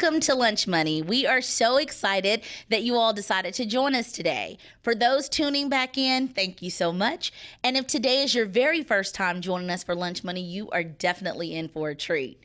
Welcome to Lunch Money. We are so excited that you all decided to join us today. For those tuning back in, thank you so much. And if today is your very first time joining us for Lunch Money, you are definitely in for a treat.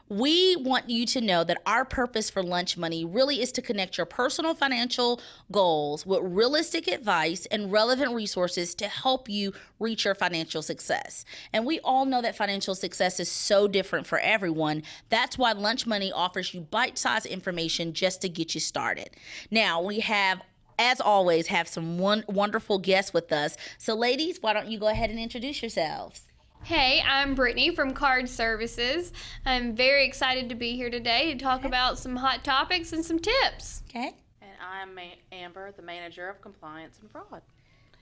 We want you to know that our purpose for Lunch Money really is to connect your personal financial goals with realistic advice and relevant resources to help you reach your financial success. And we all know that financial success is so different for everyone. That's why Lunch Money offers you bite-sized information just to get you started. Now, we have, as always, have some wonderful guests with us. So ladies, why don't you go ahead and introduce yourselves? Hey, I'm Brittany from Card Services. I'm very excited to be here today to talk about some hot topics and some tips. Okay. And I'm Amber, the manager of compliance and fraud.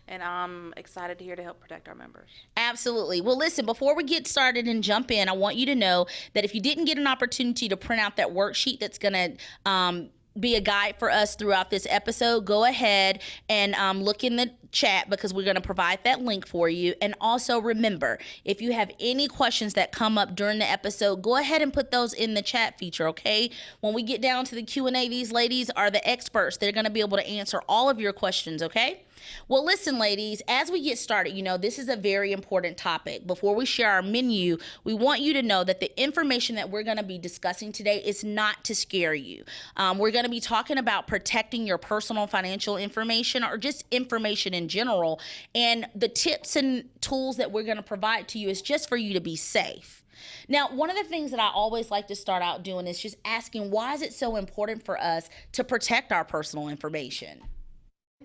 And I'm excited to help protect our members. Absolutely. Well, listen, before we get started and jump in, I want you to know that if you didn't get an opportunity to print out that worksheet that's going to be a guide for us throughout this episode, go ahead and look in the chat because we're going to provide that link for you. And also remember, if you have any questions that come up during the episode, go ahead and put those in the chat feature, okay? When we get down to the Q&A, these ladies are the experts. They're going to be able to answer all of your questions, okay? Well, listen, ladies, as we get started, this is a very important topic. Before we share our menu, we want you to know that the information that we're going to be discussing today is not to scare you. We're going to be talking about protecting your personal financial information or just information in general. And the tips and tools that we're going to provide to you is just for you to be safe. Now, one of the things that I always like to start out doing is just asking, why is it so important for us to protect our personal information?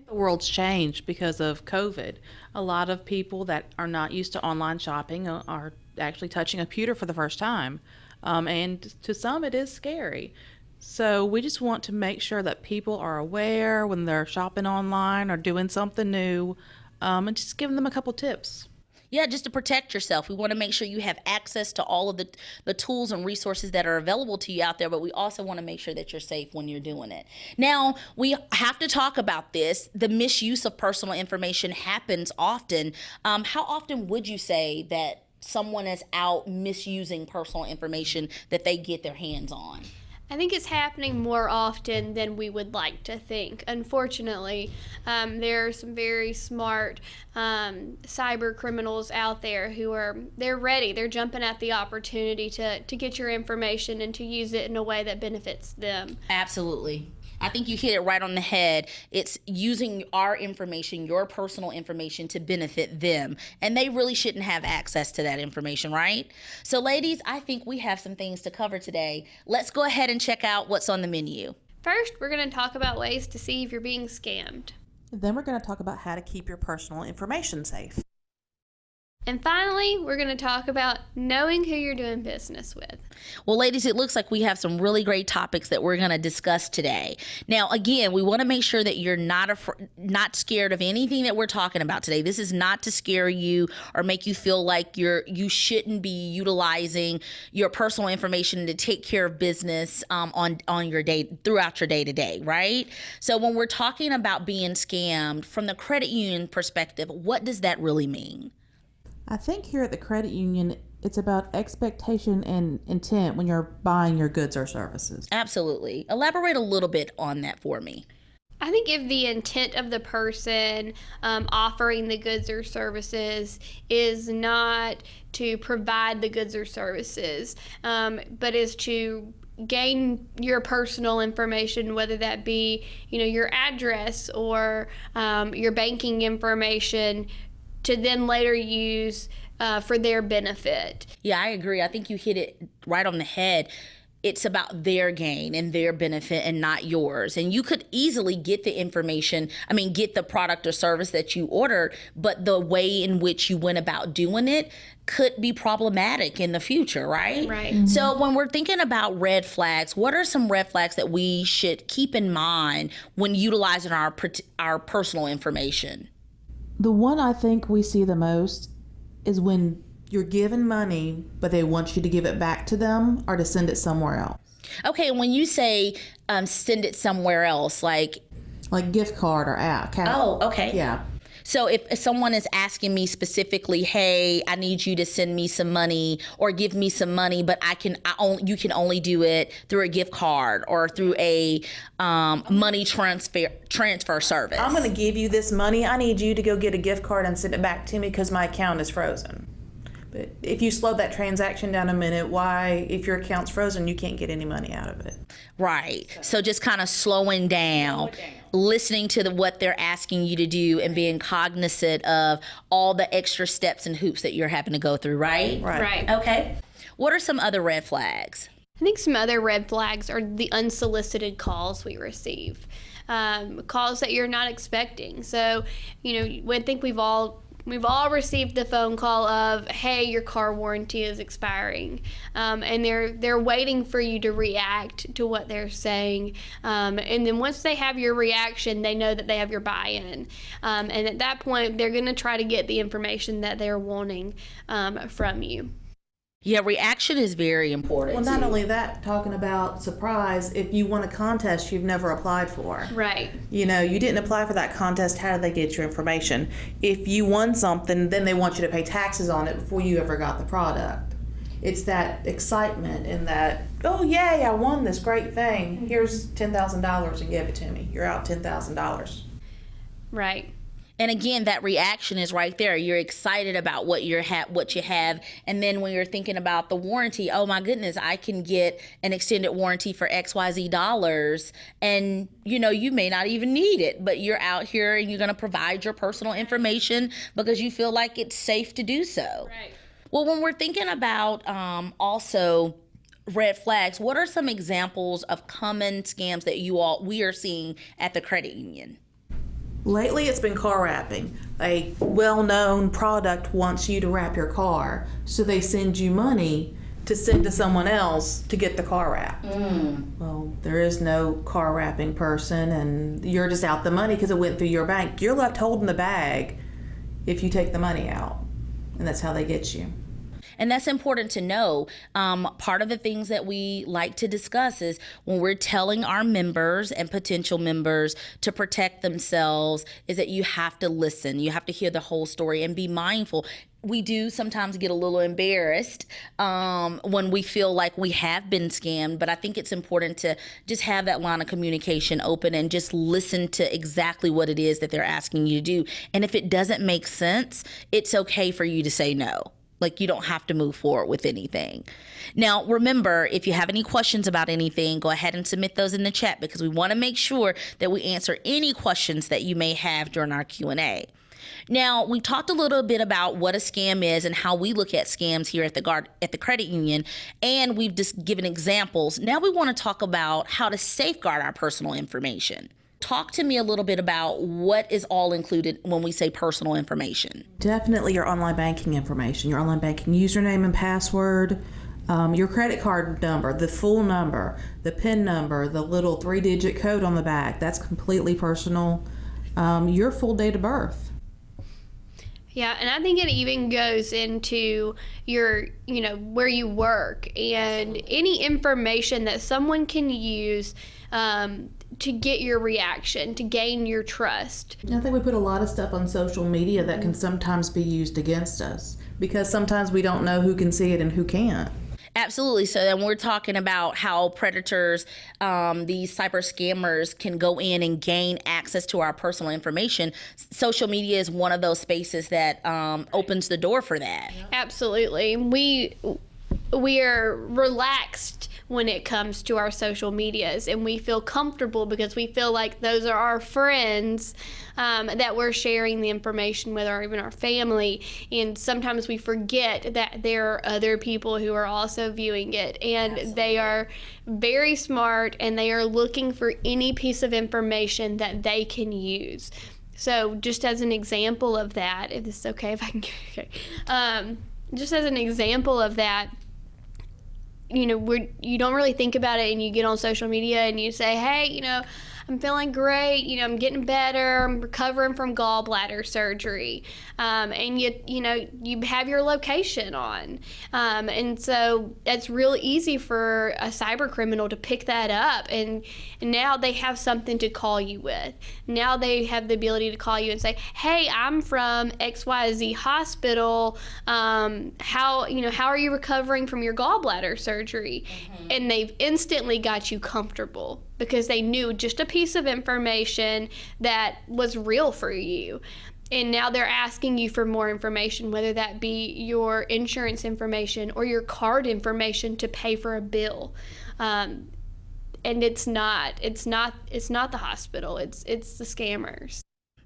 The world's changed because of COVID. A lot of people that are not used to online shopping are actually touching a computer for the first time. And to some, it is scary. So we just want to make sure that people are aware when they're shopping online or doing something new, and just giving them a couple tips. Yeah, just to protect yourself. We want to make sure you have access to all of the tools and resources that are available to you out there, but we also want to make sure that you're safe when you're doing it. Now, we have to talk about this. The misuse of personal information happens often. How often would you say that someone is out misusing personal information that they get their hands on? I think it's happening more often than we would like to think. Unfortunately, there are some very smart cyber criminals out there they're ready. They're jumping at the opportunity to get your information and to use it in a way that benefits them. Absolutely. I think you hit it right on the head. It's using our information, your personal information, to benefit them. And they really shouldn't have access to that information, right? So ladies, I think we have some things to cover today. Let's go ahead and check out what's on the menu. First, we're going to talk about ways to see if you're being scammed. Then we're going to talk about how to keep your personal information safe. And finally, we're going to talk about knowing who you're doing business with. Well, ladies, it looks like we have some really great topics that we're going to discuss today. Now, again, we want to make sure that you're not scared of anything that we're talking about today. This is not to scare you or make you feel like you shouldn't be utilizing your personal information to take care of business on your day throughout your day to day, right? So when we're talking about being scammed from the credit union perspective, what does that really mean? I think here at the credit union, it's about expectation and intent when you're buying your goods or services. Absolutely. Elaborate a little bit on that for me. I think if the intent of the person offering the goods or services is not to provide the goods or services, but is to gain your personal information, whether that be your address or your banking information, to then later use for their benefit. Yeah, I agree. I think you hit it right on the head. It's about their gain and their benefit and not yours. And you could easily get the information, get the product or service that you ordered, but the way in which you went about doing it could be problematic in the future, right? Right. Mm-hmm. So when we're thinking about red flags, what are some red flags that we should keep in mind when utilizing our personal information? The one I think we see the most is when you're given money, but they want you to give it back to them or to send it somewhere else. Okay, when you say send it somewhere else, like gift card or app. Oh, okay. Yeah. So if someone is asking me specifically, hey, I need you to send me some money or give me some money, but you can only do it through a gift card or through a money transfer service. I'm going to give you this money. I need you to go get a gift card and send it back to me because my account is frozen. But if you slow that transaction down a minute, why, if your account's frozen, you can't get any money out of it? Right. So just kind of slowing down, listening to what they're asking you to do and being cognizant of all the extra steps and hoops that you're having to go through, right? Right. Okay. What are some other red flags? I think some other red flags are the unsolicited calls we receive, calls that you're not expecting. So, I think we've all received the phone call of, hey, your car warranty is expiring, and they're waiting for you to react to what they're saying, and then once they have your reaction, they know that they have your buy-in, and at that point they're going to try to get the information that they're wanting from you. Yeah, reaction is very important. Well, not only that, talking about surprise, if you won a contest you've never applied for. Right. You didn't apply for that contest, how did they get your information? If you won something, then they want you to pay taxes on it before you ever got the product. It's that excitement and that, oh, yay, I won this great thing. Here's $10,000 and give it to me. You're out $10,000. Right. And again, that reaction is right there. You're excited about what you have, and then when you're thinking about the warranty, oh my goodness, I can get an extended warranty for XYZ dollars, and you may not even need it, but you're out here and you're going to provide your personal information because you feel like it's safe to do so. Right. Well, when we're thinking about also red flags, what are some examples of common scams that we are seeing at the credit union? Lately, it's been car wrapping. A well-known product wants you to wrap your car, so they send you money to send to someone else to get the car wrapped. Well, there is no car wrapping person, and you're just out the money because it went through your bank. You're left holding the bag if you take the money out, and that's how they get you. And that's important to know. Part of the things that we like to discuss is when we're telling our members and potential members to protect themselves is that you have to listen. You have to hear the whole story and be mindful. We do sometimes get a little embarrassed when we feel like we have been scammed, but I think it's important to just have that line of communication open and just listen to exactly what it is that they're asking you to do. And if it doesn't make sense, it's okay for you to say no. Like, you don't have to move forward with anything. Now, remember, if you have any questions about anything, go ahead and submit those in the chat because we want to make sure that we answer any questions that you may have during our Q&A. Now, we talked a little bit about what a scam is and how we look at scams here at the credit union, and we've just given examples. Now we want to talk about how to safeguard our personal information. Talk to me a little bit about what is all included when we say personal information. Definitely your online banking information, your online banking username and password, your credit card number, the full number, the PIN number, the little 3-digit code on the back. That's completely personal. Your full date of birth. Yeah, and I think it even goes into your, where you work and any information that someone can use to get your reaction, to gain your trust. I think we put a lot of stuff on social media that can sometimes be used against us because sometimes we don't know who can see it and who can't. Absolutely. So then we're talking about how predators, these cyber scammers can go in and gain access to our personal information. Social media is one of those spaces that opens the door for that. Absolutely. We are relaxed when it comes to our social medias, and we feel comfortable because we feel like those are our friends that we're sharing the information with, or even our family. And sometimes we forget that there are other people who are also viewing it, and Absolutely. They are very smart, and they are looking for any piece of information that they can use. So just as an example of that, if this is okay, if I can, okay. Just as an example of that, you don't really think about it, and you get on social media and you say, hey, I'm feeling great. I'm getting better. I'm recovering from gallbladder surgery. And you have your location on. And so it's really easy for a cyber criminal to pick that up. And now they have something to call you with. Now they have the ability to call you and say, hey, I'm from XYZ hospital. How are you recovering from your gallbladder surgery? Mm-hmm. And they've instantly got you comfortable because they knew just a piece of information that was real for you. And now they're asking you for more information, whether that be your insurance information or your card information to pay for a bill. And it's not the hospital. It's the scammers.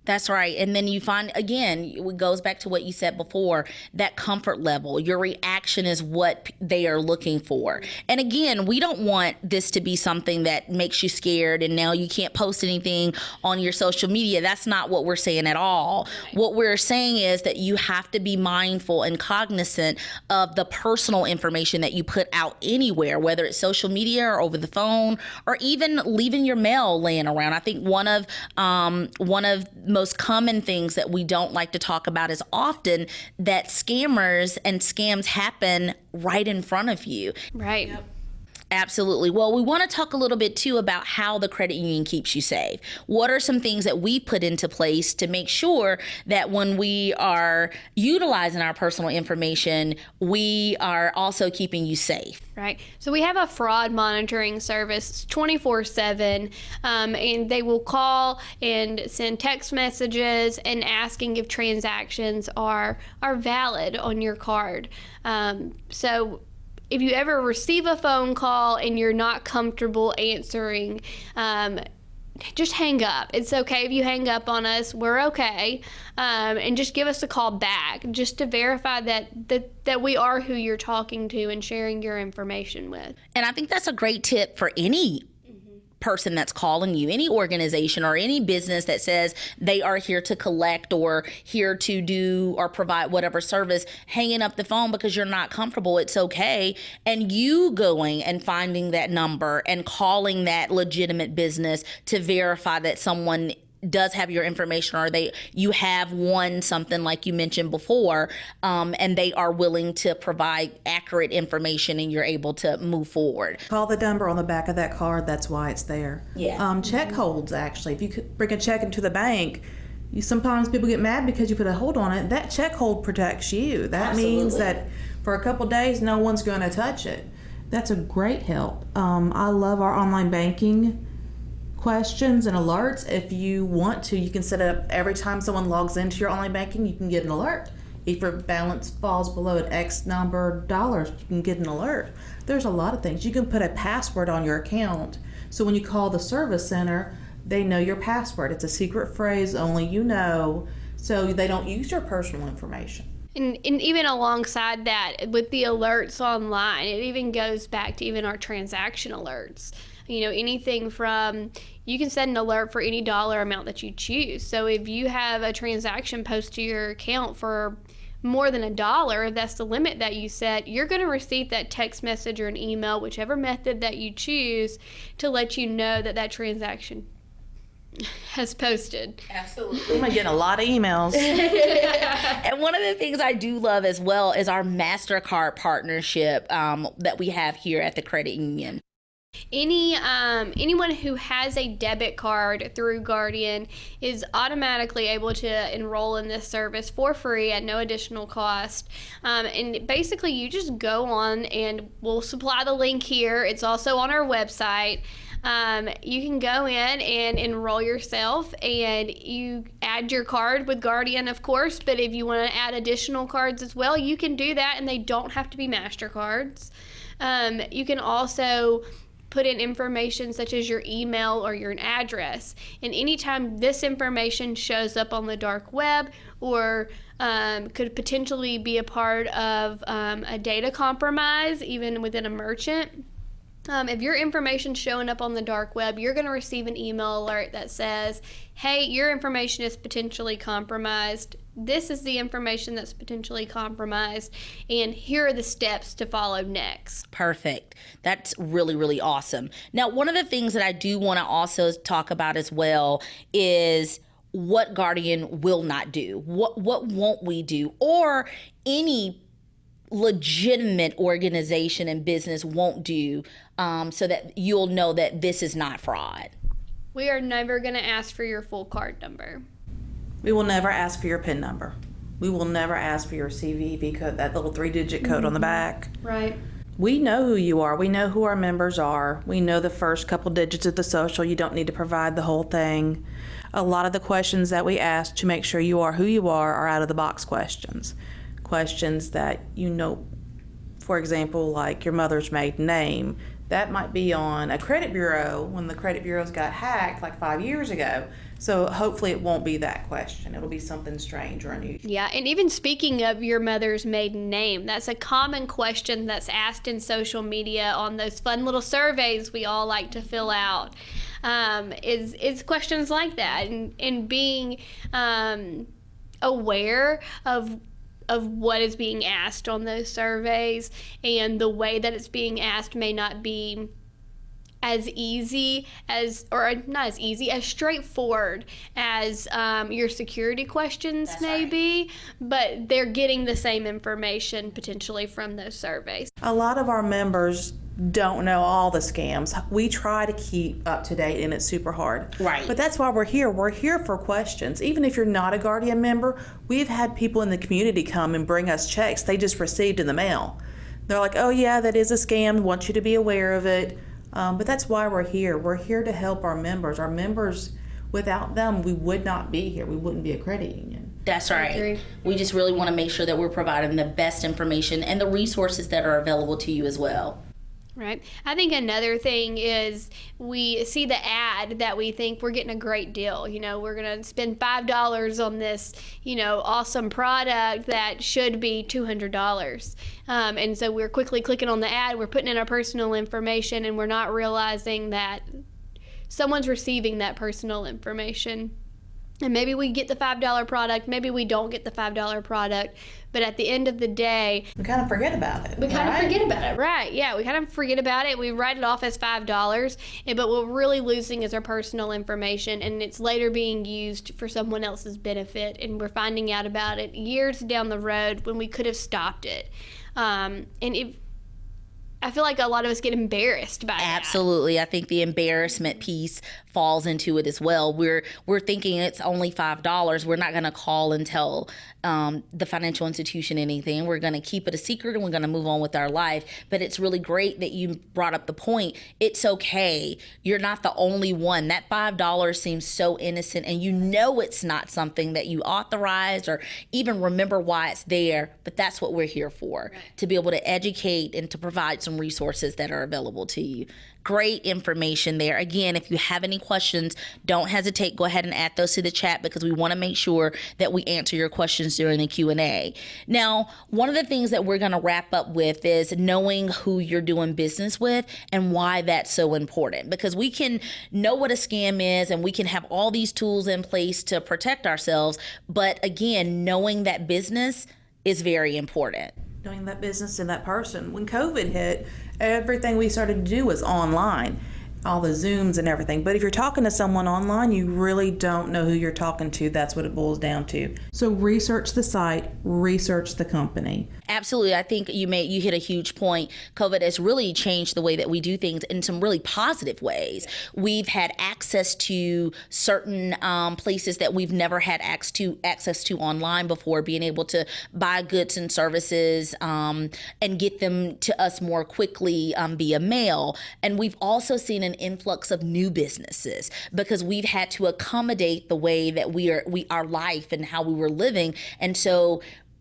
That's right. And then you find, again, it goes back to what you said before, that comfort level. Your reaction is what they are looking for. And again, we don't want this to be something that makes you scared and now you can't post anything on your social media. That's not what we're saying at all. Right. What we're saying is that you have to be mindful and cognizant of the personal information that you put out anywhere, whether it's social media or over the phone or even leaving your mail laying around. I think one of most common things that we don't like to talk about is often that scammers and scams happen right in front of you. Right. Yep. Absolutely. Well, we want to talk a little bit too about how the credit union keeps you safe. What are some things that we put into place to make sure that when we are utilizing our personal information, we are also keeping you safe? Right. So we have a fraud monitoring service 24/7, and they will call and send text messages and asking if transactions are valid on your card. So if you ever receive a phone call and you're not comfortable answering, just hang up. It's okay if you hang up on us. We're okay. And just give us a call back just to verify that we are who you're talking to and sharing your information with. And I think that's a great tip for any person that's calling you, any organization or any business that says they are here to collect or here to do or provide whatever service. Hanging up the phone because you're not comfortable, it's okay. And you going and finding that number and calling that legitimate business to verify that someone does have your information or you have won something like you mentioned before, and they are willing to provide accurate information and you're able to move forward. Call the number on the back of that card. That's why it's there. Yeah. Check holds, actually. If you could bring a check into the bank, sometimes people get mad because you put a hold on it. That check hold protects you. That Absolutely. means that for a couple days, no one's going to touch it. That's a great help. I love our online banking questions and alerts. If you want to, you can set it up every time someone logs into your online banking, you can get an alert. If your balance falls below an X number of dollars, you can get an alert. There's a lot of things. You can put a password on your account, so when you call the service center, they know your password. It's a secret phrase only you know, so they don't use your personal information. And even alongside that, with the alerts online, it even goes back to even our transaction alerts. Anything from, you can set an alert for any dollar amount that you choose. So if you have a transaction post to your account for more than $1, if that's the limit that you set, you're going to receive that text message or an email, whichever method that you choose, to let you know that transaction has posted. Absolutely. I'm getting a lot of emails. And one of the things I do love as well is our Mastercard partnership that we have here at the credit union. Anyone who has a debit card through Guardian is automatically able to enroll in this service for free at no additional cost. And basically, you just go on, and we'll supply the link here. It's also on our website. You can go in and enroll yourself, and you add your card with Guardian, of course, but if you want to add additional cards as well, you can do that, and they don't have to be MasterCards. You can also put in information such as your email or your address, and anytime this information shows up on the dark web or could potentially be a part of a data compromise, even within a merchant, if your information's showing up on the dark web, you're going to receive an email alert that says, hey, your information is potentially compromised. this is the information that's potentially compromised, and here are the steps to follow next. Perfect. That's really, really awesome. Now, one of the things that I do want to also talk about as well is what Guardian will not do. What won't we do? Or any legitimate organization and business won't do, so that you'll know that this is not fraud. We are never going to ask for your full card number. We will never ask for your PIN number. We will never ask for your CVV code, that little 3-digit code on the back. Right. We know who you are. We know who our members are. We know the first couple digits of the social. You don't need to provide the whole thing. A lot of the questions that we ask to make sure you are who you are out of the box questions. Questions that you know, for example, like your mother's maiden name. That might be on a credit bureau when the credit bureaus got hacked like 5 years ago. So hopefully it won't be that question. It'll be something strange or unusual. Yeah, and even speaking of your mother's maiden name, that's a common question that's asked in social media on those fun little surveys we all like to fill out. Is questions like that, and being aware of what is being asked on those surveys, and the way that it's being asked may not be as easy as, or not as easy, as straightforward as your security questions may be, but they're getting the same information potentially from those surveys. A lot of our members don't know all the scams. We try to keep up to date, and it's super hard. Right. But that's why we're here. We're here for questions. Even if you're not a Guardian member, we've had people in the community come and bring us checks they just received in the mail. They're like, oh yeah, that is a scam. Want you to be aware of it. But that's why we're here. We're here to help our members. Our members, without them, we would not be here. We wouldn't be a credit union. That's I right. agree. We just really want to make sure that we're providing the best information and the resources that are available to you as well. Right. I think another thing is we see the ad that we think we're getting a great deal. You know, we're going to spend $5 on this, awesome product that should be $200. And so we're quickly clicking on the ad, we're putting in our personal information, and we're not realizing that someone's receiving that personal information. And maybe we get the $5 product, maybe we don't get the $5 product, but at the end of the day, We kind of forget about it. we kind of forget about it. Right, yeah, we kind of forget about it. We write it off as $5, but what we're really losing is our personal information, and it's later being used for someone else's benefit, and we're finding out about it years down the road when we could have stopped it. I feel like a lot of us get embarrassed by that. Absolutely. I think the embarrassment piece falls into it as well. We're thinking it's only $5. We're not going to call and tell the financial institution anything. We're going to keep it a secret, and we're going to move on with our life. But it's really great that you brought up the point. It's okay. You're not the only one. That $5 seems so innocent, and it's not something that you authorize or even remember why it's there. But that's what we're here for, to be able to educate and to provide some resources that are available to you. Great information there. Again, if you have any questions, don't hesitate. Go ahead and add those to the chat, because we want to make sure that we answer your questions during the Q&A. Now, one of the things that we're going to wrap up with is knowing who you're doing business with and why that's so important, because we can know what a scam is and we can have all these tools in place to protect ourselves. But again, knowing that business is very important. Knowing that business and that person. When COVID hit, everything we started to do was online, all the Zooms and everything. But if you're talking to someone online, you really don't know who you're talking to. That's what it boils down to. So research the site, research the company. Absolutely. I think you hit a huge point. COVID has really changed the way that we do things in some really positive ways. We've had access to certain places that we've never had access to online before, being able to buy goods and services and get them to us more quickly via mail. And we've also seen an influx of new businesses because we've had to accommodate the way that our life and how we were living. And so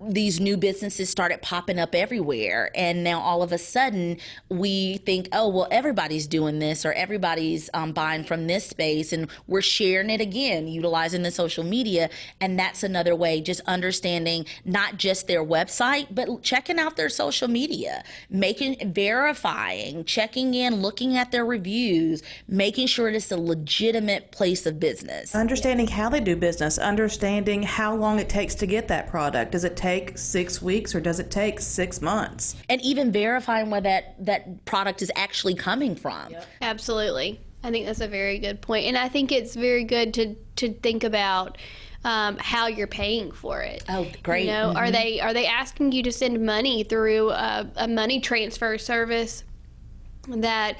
these new businesses started popping up everywhere. And now all of a sudden we think, oh, well, everybody's doing this, or everybody's buying from this space, and we're sharing it again, utilizing the social media. And that's another way, just understanding not just their website, but checking out their social media, verifying, checking in, looking at their reviews, making sure it's a legitimate place of business. Understanding how they do business, understanding how long it takes to get that product. Does it take 6 weeks or does it take 6 months? And even verifying where that product is actually coming from. Yep. Absolutely. I think that's a very good point. And I think it's very good to think about how you're paying for it. Oh, great. You know, are they asking you to send money through a money transfer service that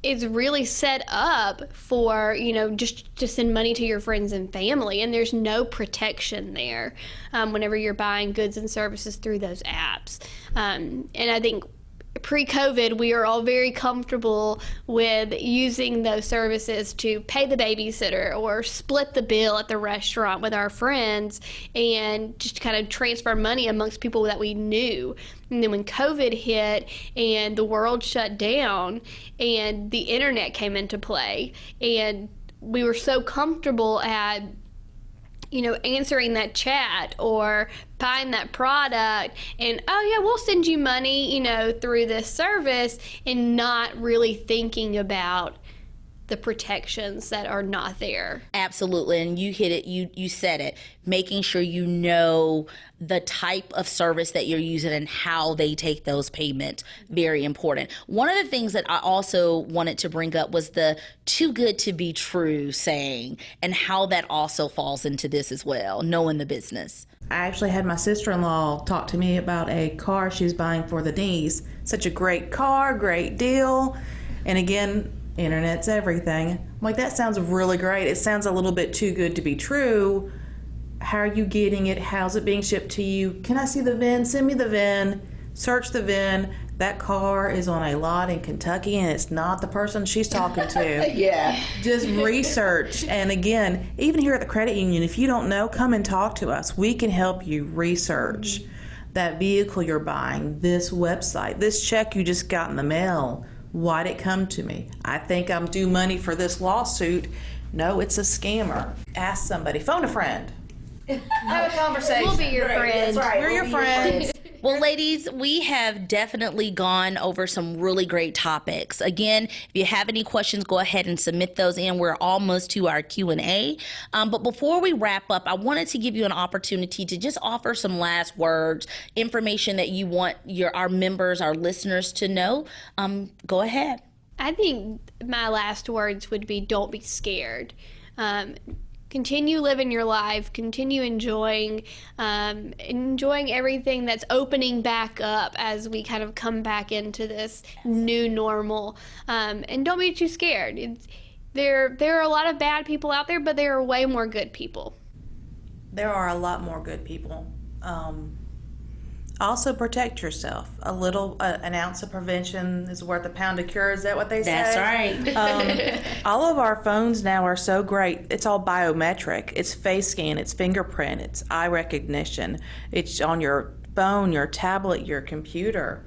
is really set up for, you know, just to send money to your friends and family, and there's no protection there whenever you're buying goods and services through those apps. And I think pre-COVID, we are all very comfortable with using those services to pay the babysitter or split the bill at the restaurant with our friends and just kind of transfer money amongst people that we knew. And then when COVID hit and the world shut down and the internet came into play, and we were so comfortable at, you know, answering that chat or buying that product and, oh yeah, we'll send you money, you know, through this service, and not really thinking about the protections that are not there. Absolutely. And you hit it, you said it, making sure you know the type of service that you're using and how they take those payments. Very important. One of the things that I also wanted to bring up was the too good to be true saying, and how that also falls into this as well, knowing the business. I actually had my sister-in-law talk to me about a car she was buying for the niece. Such a great car, great deal. And again, internet's everything. I'm like, that sounds really great. It sounds a little bit too good to be true. How are you getting it? How's it being shipped to you? Can I see the VIN? Send me the VIN. Search the VIN. That car is on a lot in Kentucky, and it's not the person she's talking to. Yeah. Just research. And again, even here at the credit union, if you don't know, come and talk to us. We can help you research that vehicle you're buying, this website, this check you just got in the mail. Why'd it come to me? I think I'm due money for this lawsuit. No, it's a scammer. Ask somebody. Phone a friend. Have a conversation. We'll be your friend. That's right. We're your friends. Well, ladies, we have definitely gone over some really great topics. Again, if you have any questions, go ahead and submit those in. We're almost to our Q&A. But before we wrap up, I wanted to give you an opportunity to just offer some last words, information that you want our members, our listeners to know. Go ahead. I think my last words would be, don't be scared. Continue living your life, continue enjoying everything that's opening back up as we kind of come back into this new normal. And don't be too scared. There are a lot of bad people out there, but there are way more good people. There are a lot more good people. Also protect yourself. An ounce of prevention is worth a pound of cure. Is that what they say? That's right. All of our phones now are so great. It's all biometric. It's face scan. It's fingerprint. It's eye recognition. It's on your phone, your tablet, your computer.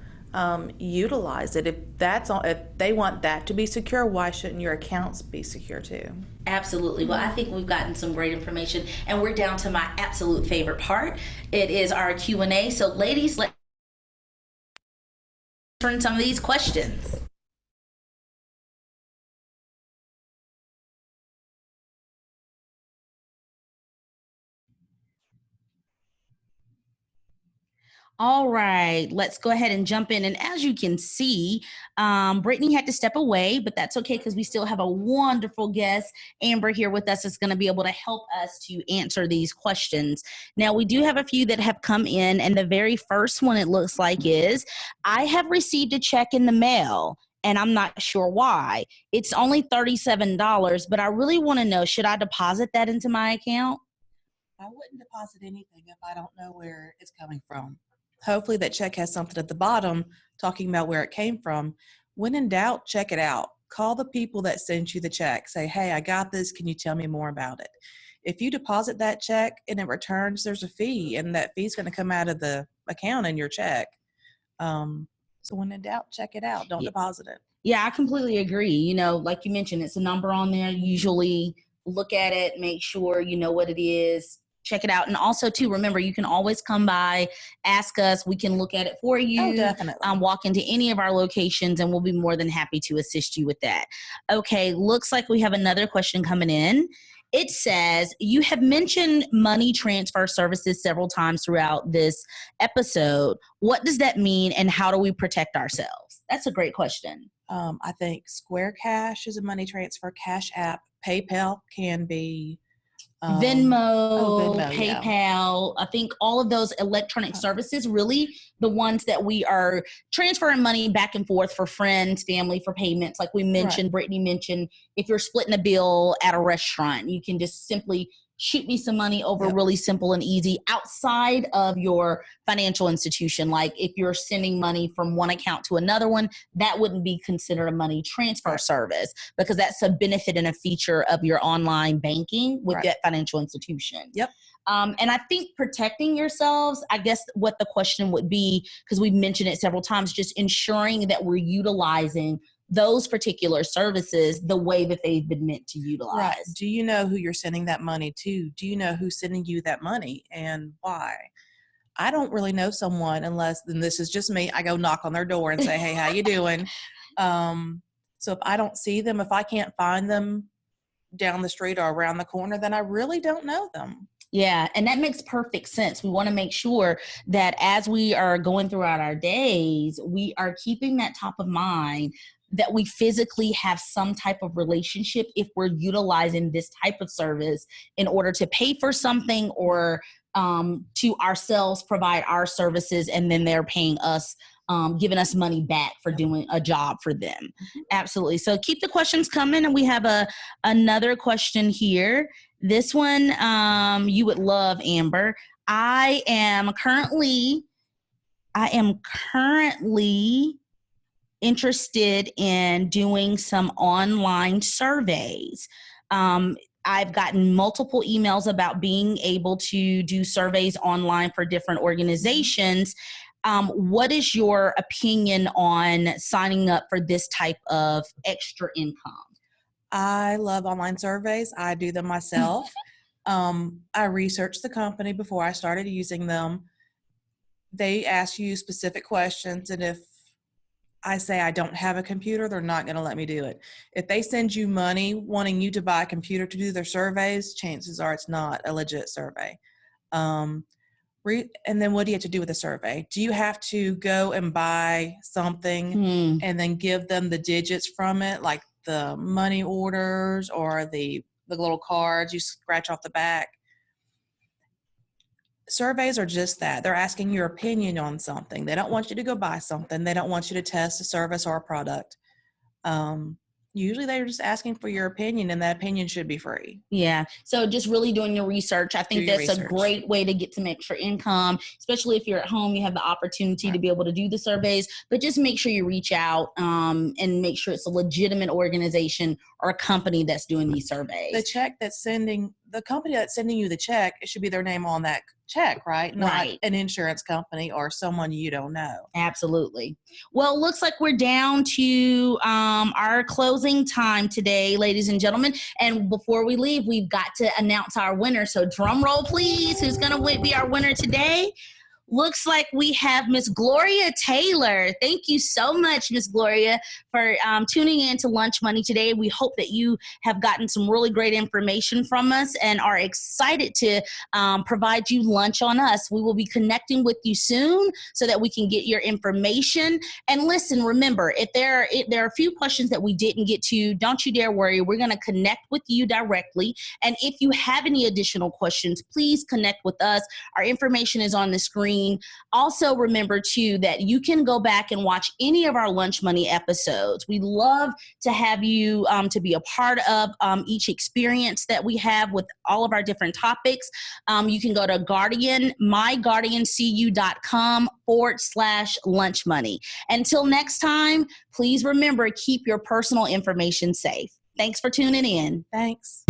Utilize it. If they want that to be secure, why shouldn't your accounts be secure too? Absolutely. Well, I think we've gotten some great information, and we're down to my absolute favorite part. It is our Q&A. So ladies, let's turn some of these questions. All right, let's go ahead and jump in. And as you can see, Brittany had to step away, but that's okay because we still have a wonderful guest, Amber, here with us is going to be able to help us to answer these questions. Now, we do have a few that have come in, and the very first one it looks like is, I have received a check in the mail, and I'm not sure why. It's only $37, but I really want to know, should I deposit that into my account? I wouldn't deposit anything if I don't know where it's coming from. Hopefully that check has something at the bottom talking about where it came from. When in doubt, check it out. Call the people that sent you the check. Say, hey, I got this. Can you tell me more about it? If you deposit that check and it returns, there's a fee, and that fee is going to come out of the account in your check. So when in doubt, check it out. Don't deposit it. Yeah, I completely agree. You know, like you mentioned, it's a number on there. Usually look at it, make sure you know what it is, check it out. And also, too, remember, you can always come by, ask us. We can look at it for you. Oh, definitely. Walk into any of our locations, and we'll be more than happy to assist you with that. Okay, looks like we have another question coming in. It says, you have mentioned money transfer services several times throughout this episode. What does that mean, and how do we protect ourselves? That's a great question. I think Square Cash is a money transfer, Cash App, PayPal can be. Venmo, PayPal. Yeah. I think all of those electronic services, really the ones that we are transferring money back and forth for friends, family, for payments. Like we mentioned, Brittany mentioned, if you're splitting a bill at a restaurant, you can just simply shoot me some money over, really simple and easy, outside of your financial institution. Like if you're sending money from one account to another one, that wouldn't be considered a money transfer service, because that's a benefit and a feature of your online banking with that financial institution. Yep. And I think protecting yourselves, I guess what the question would be, because we've mentioned it several times, just ensuring that we're utilizing those particular services the way that they've been meant to utilize. Right. Do you know who you're sending that money to? Do you know who's sending you that money and why? I don't really know someone unless, and this is just me, I go knock on their door and say, hey, how you doing? So if I don't see them, if I can't find them down the street or around the corner, then I really don't know them. Yeah, and that makes perfect sense. We want to make sure that as we are going throughout our days, we are keeping that top of mind, that we physically have some type of relationship if we're utilizing this type of service in order to pay for something, or to ourselves provide our services, and then they're paying us, giving us money back for doing a job for them. Mm-hmm. Absolutely. So keep the questions coming. And we have another question here. This one you would love, Amber. I am currently interested in doing some online surveys. I've gotten multiple emails about being able to do surveys online for different organizations. What is your opinion on signing up for this type of extra income? I love online surveys. I do them myself. I researched the company before I started using them. They ask you specific questions, and if I say I don't have a computer, they're not going to let me do it. If they send you money wanting you to buy a computer to do their surveys, chances are it's not a legit survey. And then what do you have to do with a survey? Do you have to go and buy something and then give them the digits from it, like the money orders or the little cards you scratch off the back? Surveys are just that. They're asking your opinion on something. They don't want you to go buy something. They don't want you to test a service or a product. Usually they're just asking for your opinion, and that opinion should be free. Yeah. So just really doing your research. I think that's a great way to get some extra income, especially if you're at home, you have the opportunity to be able to do the surveys, but just make sure you reach out and make sure it's a legitimate organization or a company that's doing these surveys. The company that's sending you the check, it should be their name on that check, right? Not an insurance company or someone you don't know. Absolutely. Well, looks like we're down to our closing time today, ladies and gentlemen. And before we leave, we've got to announce our winner. So drum roll, please. Who's going to be our winner today? Looks like we have Miss Gloria Taylor. Thank you so much, Miss Gloria, for tuning in to Lunch Money today. We hope that you have gotten some really great information from us and are excited to provide you lunch on us. We will be connecting with you soon so that we can get your information. And listen, remember, if there are a few questions that we didn't get to, don't you dare worry. We're going to connect with you directly. And if you have any additional questions, please connect with us. Our information is on the screen. Also, remember, too, that you can go back and watch any of our Lunch Money episodes. We love to have you to be a part of each experience that we have with all of our different topics. You can go to myguardiancu.com/lunch money. Until next time, please remember, keep your personal information safe. Thanks for tuning in. Thanks.